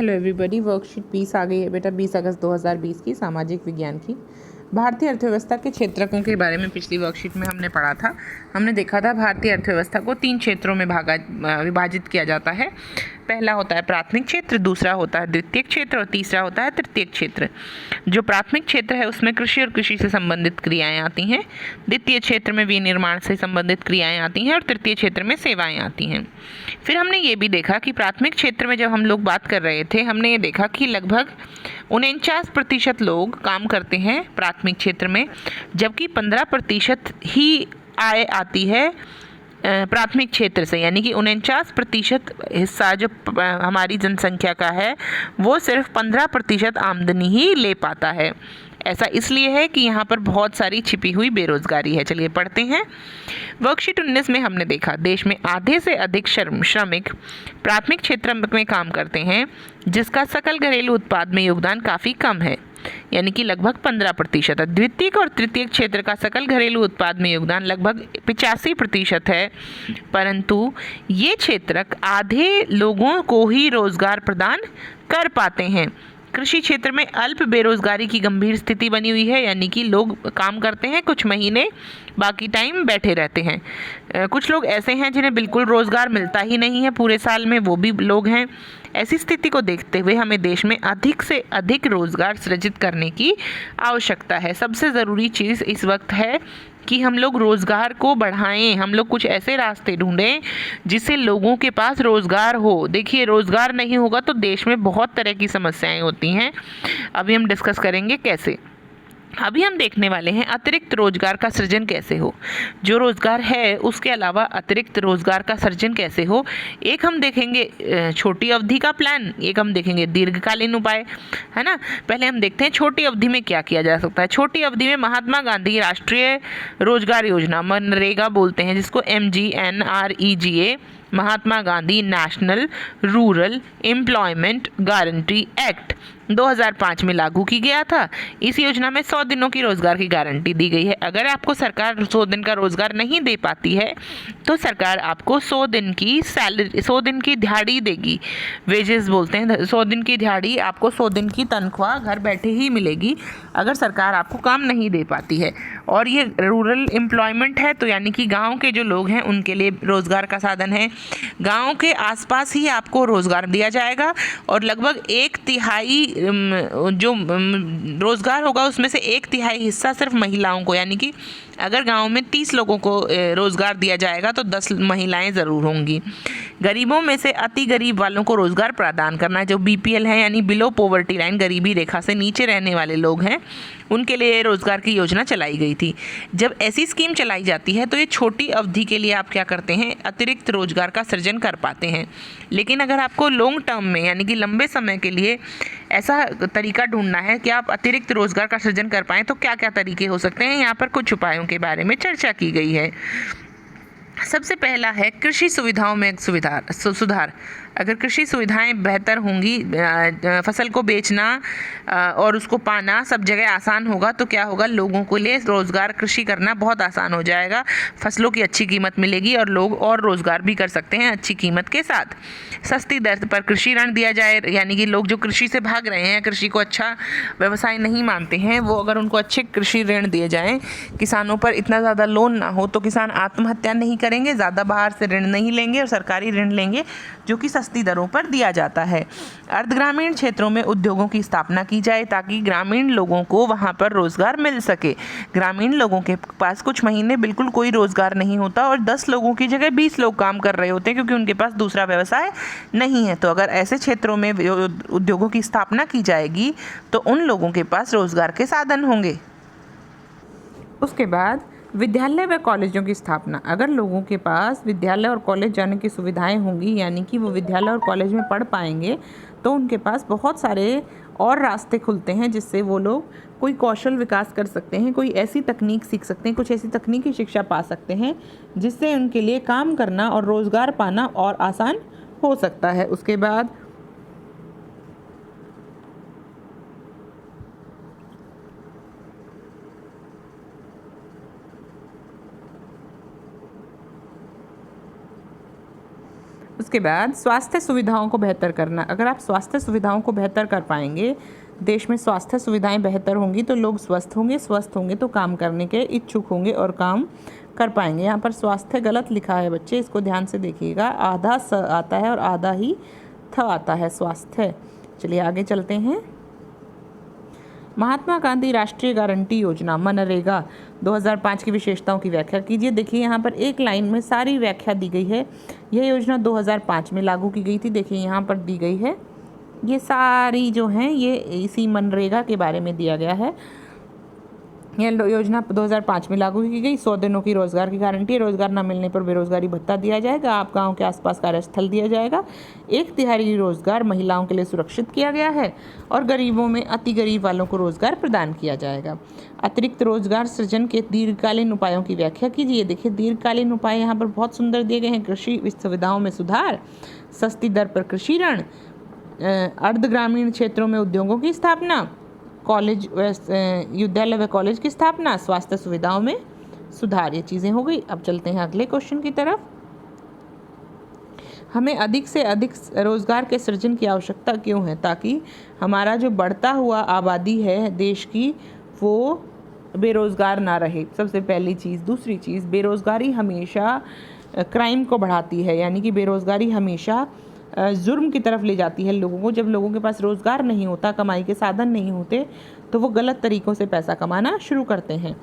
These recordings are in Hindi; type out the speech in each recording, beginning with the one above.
Hello everybody. वर्कशीट 20 आ गई है बेटा, 20 अगस्त 2020 की, सामाजिक विज्ञान की। भारतीय अर्थव्यवस्था के क्षेत्रकों के बारे में पिछली वर्कशीट में हमने पढ़ा था। हमने देखा था भारतीय अर्थव्यवस्था को 3 क्षेत्रों में विभाजित किया जाता है। पहला होता है प्राथमिक क्षेत्र, दूसरा होता है द्वितीयक क्षेत्र और तीसरा होता है तृतीयक क्षेत्र। जो प्राथमिक क्षेत्र है उसमें कृषि और कृषि से संबंधित क्रियाएं आती हैं, द्वितीय क्षेत्र में विनिर्माण से संबंधित क्रियाएं आती हैं और तृतीय क्षेत्र में सेवाएं आती हैं। फिर हमने ये भी देखा कि प्राथमिक क्षेत्र में जब हम लोग बात कर रहे थे, हमने ये देखा कि लगभग 49% लोग काम करते हैं प्राथमिक क्षेत्र में, जबकि 15% ही आय आती है प्राथमिक क्षेत्र से। यानी कि 49% हिस्सा जो हमारी जनसंख्या का है वो सिर्फ 15% आमदनी ही ले पाता है। ऐसा इसलिए है कि यहाँ पर बहुत सारी छिपी हुई बेरोजगारी है। चलिए पढ़ते हैं। वर्कशीट 19 में हमने देखा देश में आधे से अधिक श्रमिक प्राथमिक क्षेत्र में काम करते हैं, जिसका सकल घरेलू उत्पाद में योगदान काफ़ी कम है, यानी कि लगभग 15%। द्वितीयक और तृतीयक क्षेत्र का सकल घरेलू उत्पाद में योगदान लगभग 85% है, परंतु ये क्षेत्रक आधे लोगों को ही रोजगार प्रदान कर पाते हैं। कृषि क्षेत्र में अल्प बेरोजगारी की गंभीर स्थिति बनी हुई है, यानी कि लोग काम करते हैं कुछ महीने, बाकी टाइम बैठे रहते हैं। कुछ लोग ऐसे हैं जिन्हें बिल्कुल रोजगार मिलता ही नहीं है पूरे साल में, वो भी लोग हैं। ऐसी स्थिति को देखते हुए हमें देश में अधिक से अधिक रोजगार सृजित करने की आवश्यकता है। सबसे ज़रूरी चीज़ इस वक्त है कि हम लोग रोज़गार को बढ़ाएं, हम लोग कुछ ऐसे रास्ते ढूंढें जिससे लोगों के पास रोज़गार हो। देखिए, रोज़गार नहीं होगा तो देश में बहुत तरह की समस्याएं होती हैं। अभी हम डिस्कस करेंगे कैसे। अभी हम देखने वाले हैं अतिरिक्त रोजगार का सृजन कैसे हो। जो रोजगार है उसके अलावा अतिरिक्त रोजगार का सृजन कैसे हो। एक हम देखेंगे छोटी अवधि का प्लान, एक हम देखेंगे दीर्घकालीन उपाय, है ना। पहले हम देखते हैं छोटी अवधि में क्या किया जा सकता है। छोटी अवधि में महात्मा गांधी राष्ट्रीय रोजगार योजना, मनरेगा बोलते हैं जिसको, MGNREGA, Mahatma Gandhi national rural employment guarantee act 2005 में लागू की गया था। इस योजना में 100 दिनों की रोजगार की गारंटी दी गई है। अगर आपको सरकार 100 दिन का रोजगार नहीं दे पाती है तो सरकार आपको 100 दिन की सैलरी, 100 दिन की दिहाड़ी देगी। वेजेस बोलते हैं, 100 दिन की दिहाड़ी, आपको 100 दिन की तनख्वाह घर बैठे ही मिलेगी अगर सरकार आपको काम नहीं दे पाती है। और ये रूरल एम्प्लॉयमेंट है, तो यानी कि गाँव के जो लोग हैं उनके लिए रोजगार का साधन है। गाँव के आसपास ही आपको रोजगार दिया जाएगा और लगभग 1/3 जो रोजगार होगा उसमें से 1/3 हिस्सा सिर्फ महिलाओं को, यानी कि अगर गांव में 30 लोगों को रोजगार दिया जाएगा तो 10 महिलाएं ज़रूर होंगी। गरीबों में से अति गरीब वालों को रोजगार प्रदान करना, जो BPL है यानी बिलो पॉवर्टी लाइन, गरीबी रेखा से नीचे रहने वाले लोग हैं, उनके लिए रोजगार की योजना चलाई गई थी। जब ऐसी स्कीम चलाई जाती है तो ये छोटी अवधि के लिए आप क्या करते हैं, अतिरिक्त रोजगार का सृजन कर पाते हैं। लेकिन अगर आपको लॉन्ग टर्म में यानी कि लंबे समय के लिए ऐसा तरीका ढूंढना है कि आप अतिरिक्त रोजगार का सृजन कर पाएँ, तो क्या क्या तरीके हो सकते हैं, यहाँ पर कुछ उपायों के बारे में चर्चा की गई है। सबसे पहला है कृषि सुविधाओं में सुधार। अगर कृषि सुविधाएं बेहतर होंगी, फसल को बेचना और उसको पाना सब जगह आसान होगा, तो क्या होगा, लोगों के लिए रोज़गार, कृषि करना बहुत आसान हो जाएगा। फसलों की अच्छी कीमत मिलेगी और लोग और रोज़गार भी कर सकते हैं अच्छी कीमत के साथ। सस्ती दर पर कृषि ऋण दिया जाए, यानी कि लोग जो कृषि से भाग रहे हैं, कृषि को अच्छा व्यवसाय नहीं मानते हैं, वो अगर उनको अच्छे कृषि ऋण दिए जाएँ, किसानों पर इतना ज़्यादा लोन ना हो, तो किसान आत्महत्या नहीं करेंगे, ज़्यादा बाहर से ऋण नहीं लेंगे और सरकारी ऋण लेंगे जो कि सस्ती दरों पर दिया जाता है। अर्ध ग्रामीण क्षेत्रों में उद्योगों की स्थापना की जाए ताकि ग्रामीण लोगों को वहां पर रोजगार मिल सके। ग्रामीण लोगों के पास कुछ महीने बिल्कुल कोई रोजगार नहीं होता और 10 लोगों की जगह 20 लोग काम कर रहे होते हैं, क्योंकि उनके पास दूसरा व्यवसाय नहीं है। तो अगर ऐसे क्षेत्रों में उद्योगों की स्थापना की जाएगी तो उन लोगों के पास रोजगार के साधन होंगे। उसके बाद विद्यालय व कॉलेजों की स्थापना। अगर लोगों के पास विद्यालय और कॉलेज जाने की सुविधाएं होंगी, यानी कि वो विद्यालय और कॉलेज में पढ़ पाएंगे, तो उनके पास बहुत सारे और रास्ते खुलते हैं जिससे वो लोग कोई कौशल विकास कर सकते हैं, कोई ऐसी तकनीक सीख सकते हैं, कुछ ऐसी तकनीकी शिक्षा पा सकते हैं जिससे उनके लिए काम करना और रोज़गार पाना और आसान हो सकता है। उसके बाद उसके बाद स्वास्थ्य सुविधाओं को बेहतर करना। अगर आप स्वास्थ्य सुविधाओं को बेहतर कर पाएंगे, देश में स्वास्थ्य सुविधाएं बेहतर होंगी तो लोग स्वस्थ होंगे तो काम करने के इच्छुक होंगे और काम कर पाएंगे। यहाँ पर स्वास्थ्य गलत लिखा है बच्चे, इसको ध्यान से देखिएगा। आधा स आता है और आधा ही थ आता है, स्वास्थ्य। चलिए आगे चलते हैं। महात्मा गांधी राष्ट्रीय गारंटी योजना मनरेगा 2005 की विशेषताओं की व्याख्या कीजिए। देखिए यहाँ पर एक लाइन में सारी व्याख्या दी गई है। यह योजना 2005 में लागू की गई थी। देखिए यहाँ पर दी गई है, ये सारी जो हैं ये इसी मनरेगा के बारे में दिया गया है। यह योजना 2005 में लागू की गई। 100 दिनों की रोजगार की गारंटी है। रोजगार न मिलने पर बेरोजगारी भत्ता दिया जाएगा। आप गाँव के आसपास कार्यस्थल दिया जाएगा। 1/3 रोजगार महिलाओं के लिए सुरक्षित किया गया है और गरीबों में अति गरीब वालों को रोजगार प्रदान किया जाएगा। अतिरिक्त रोजगार सृजन के दीर्घकालीन उपायों की व्याख्या कीजिए। देखिए दीर्घकालीन उपाय यहाँ पर बहुत सुंदर दिए गए हैं। कृषि सुविधाओं में सुधार, सस्ती दर पर कृषि ऋण, अर्ध ग्रामीण क्षेत्रों में उद्योगों की स्थापना, कॉलेज विद्यालय व कॉलेज की स्थापना, स्वास्थ्य सुविधाओं में सुधार। ये चीज़ें हो गई। अब चलते हैं अगले क्वेश्चन की तरफ। हमें अधिक से अधिक रोजगार के सृजन की आवश्यकता क्यों है? ताकि हमारा जो बढ़ता हुआ आबादी है देश की वो बेरोजगार ना रहे, सबसे पहली चीज़। दूसरी चीज़, बेरोजगारी हमेशा क्राइम को बढ़ाती है, यानी कि बेरोजगारी हमेशा जुर्म की तरफ ले जाती है लोगों को। जब लोगों के पास रोज़गार नहीं होता, कमाई के साधन नहीं होते, तो वो गलत तरीक़ों से पैसा कमाना शुरू करते हैं।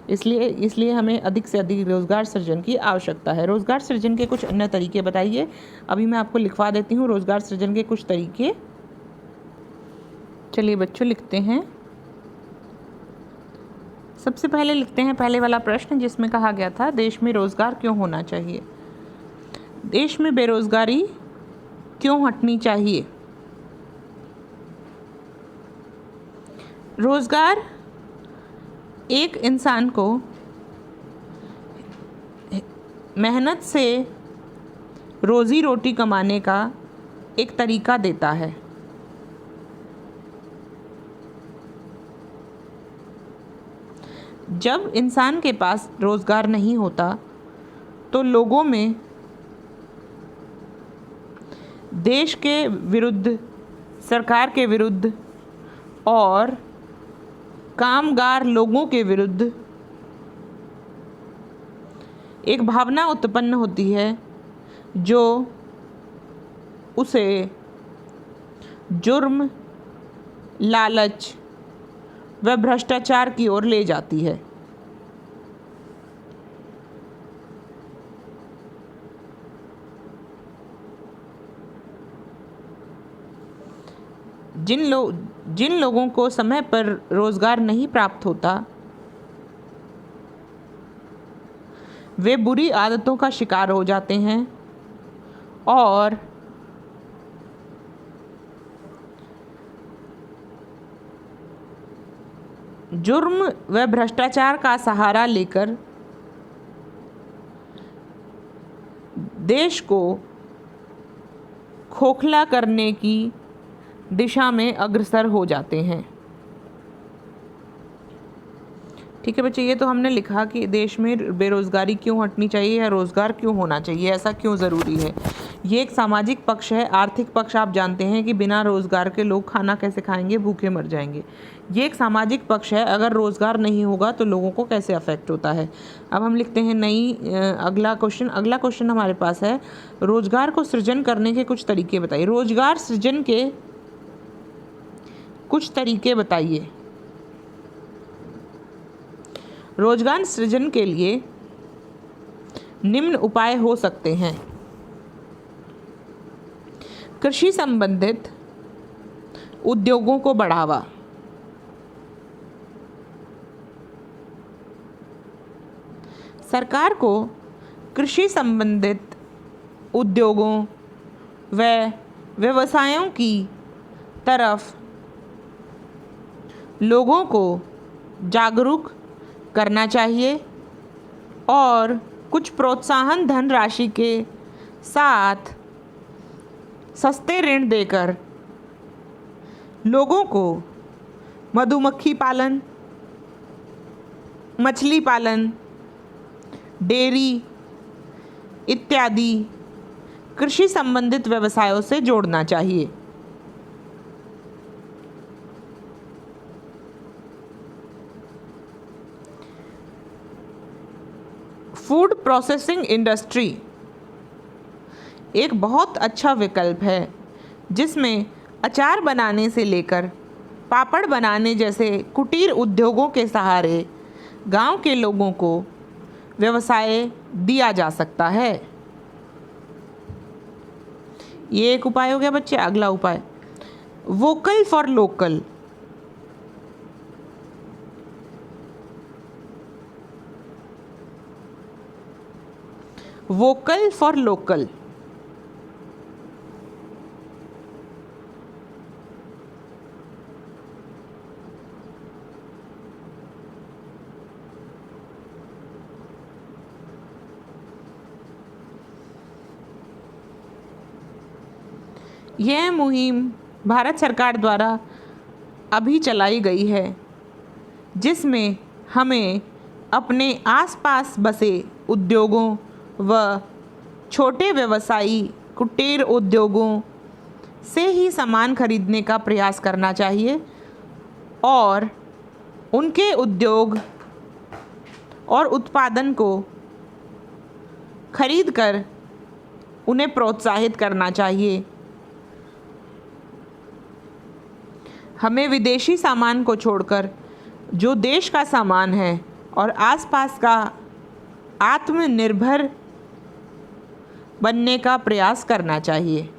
इसलिए हमें अधिक से अधिक रोज़गार सृजन की आवश्यकता है। रोज़गार सृजन के कुछ अन्य तरीके बताइए। अभी मैं आपको लिखवा देती हूँ रोज़गार सृजन के कुछ तरीके। चलिए बच्चों लिखते हैं। सबसे पहले लिखते हैं पहले वाला प्रश्न, जिसमें कहा गया था देश में रोज़गार क्यों होना चाहिए। देश में बेरोज़गारी क्यों हटनी चाहिए? रोज़गार एक इंसान को मेहनत से रोज़ी रोटी कमाने का एक तरीका देता है। जब इंसान के पास रोज़गार नहीं होता तो लोगों में देश के विरुद्ध, सरकार के विरुद्ध और कामगार लोगों के विरुद्ध एक भावना उत्पन्न होती है जो उसे जुर्म, लालच व भ्रष्टाचार की ओर ले जाती है। जिन लोगों को समय पर रोज़गार नहीं प्राप्त होता, वे बुरी आदतों का शिकार हो जाते हैं और जुर्म व भ्रष्टाचार का सहारा लेकर देश को खोखला करने की दिशा में अग्रसर हो जाते हैं। ठीक है बच्चे, ये तो हमने लिखा कि देश में बेरोज़गारी क्यों हटनी चाहिए या रोज़गार क्यों होना चाहिए, ऐसा क्यों ज़रूरी है। ये एक सामाजिक पक्ष है। आर्थिक पक्ष आप जानते हैं कि बिना रोज़गार के लोग खाना कैसे खाएंगे, भूखे मर जाएंगे। ये एक सामाजिक पक्ष है। अगर रोज़गार नहीं होगा तो लोगों को कैसे अफेक्ट होता है। अब हम लिखते हैं अगला क्वेश्चन हमारे पास है, रोज़गार को सृजन करने के कुछ तरीके बताइए। रोज़गार सृजन के कुछ तरीके बताइए। रोजगार सृजन के लिए निम्न उपाय हो सकते हैं। कृषि संबंधित उद्योगों को बढ़ावा, सरकार को कृषि संबंधित उद्योगों व व्यवसायों की तरफ लोगों को जागरूक करना चाहिए और कुछ प्रोत्साहन धनराशि के साथ सस्ते ऋण देकर लोगों को मधुमक्खी पालन, मछली पालन, डेयरी इत्यादि कृषि संबंधित व्यवसायों से जोड़ना चाहिए। फूड प्रोसेसिंग इंडस्ट्री एक बहुत अच्छा विकल्प है जिसमें अचार बनाने से लेकर पापड़ बनाने जैसे कुटीर उद्योगों के सहारे गांव के लोगों को व्यवसाय दिया जा सकता है। ये एक उपाय हो गया बच्चे। अगला उपाय vocal for local. Vocal for local यह मुहिम भारत सरकार द्वारा अभी चलाई गई है जिसमें हमें अपने आसपास बसे उद्योगों व छोटे व्यवसायी कुटीर उद्योगों से ही सामान खरीदने का प्रयास करना चाहिए और उनके उद्योग और उत्पादन को खरीदकर उन्हें प्रोत्साहित करना चाहिए। हमें विदेशी सामान को छोड़कर जो देश का सामान है और आसपास का आत्मनिर्भर बनने का प्रयास करना चाहिए।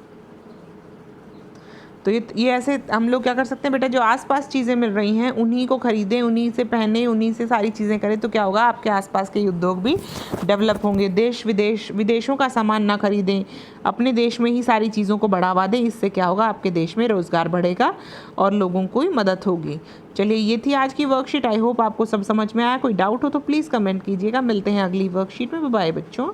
तो ये ऐसे हम लोग क्या कर सकते हैं बेटा, जो आसपास चीज़ें मिल रही हैं उन्हीं को खरीदें, उन्हीं से पहने, उन्हीं से सारी चीज़ें करें। तो क्या होगा, आपके आसपास के उद्योग भी डेवलप होंगे। देश विदेशों का सामान ना खरीदें, अपने देश में ही सारी चीज़ों को बढ़ावा दें। इससे क्या होगा, आपके देश में रोज़गार बढ़ेगा और लोगों को ही मदद होगी। चलिए, ये थी आज की वर्कशीट। आई होप आपको सब समझ में आया। कोई डाउट हो तो प्लीज़ कमेंट कीजिएगा। मिलते हैं अगली वर्कशीट में। बाय बच्चों।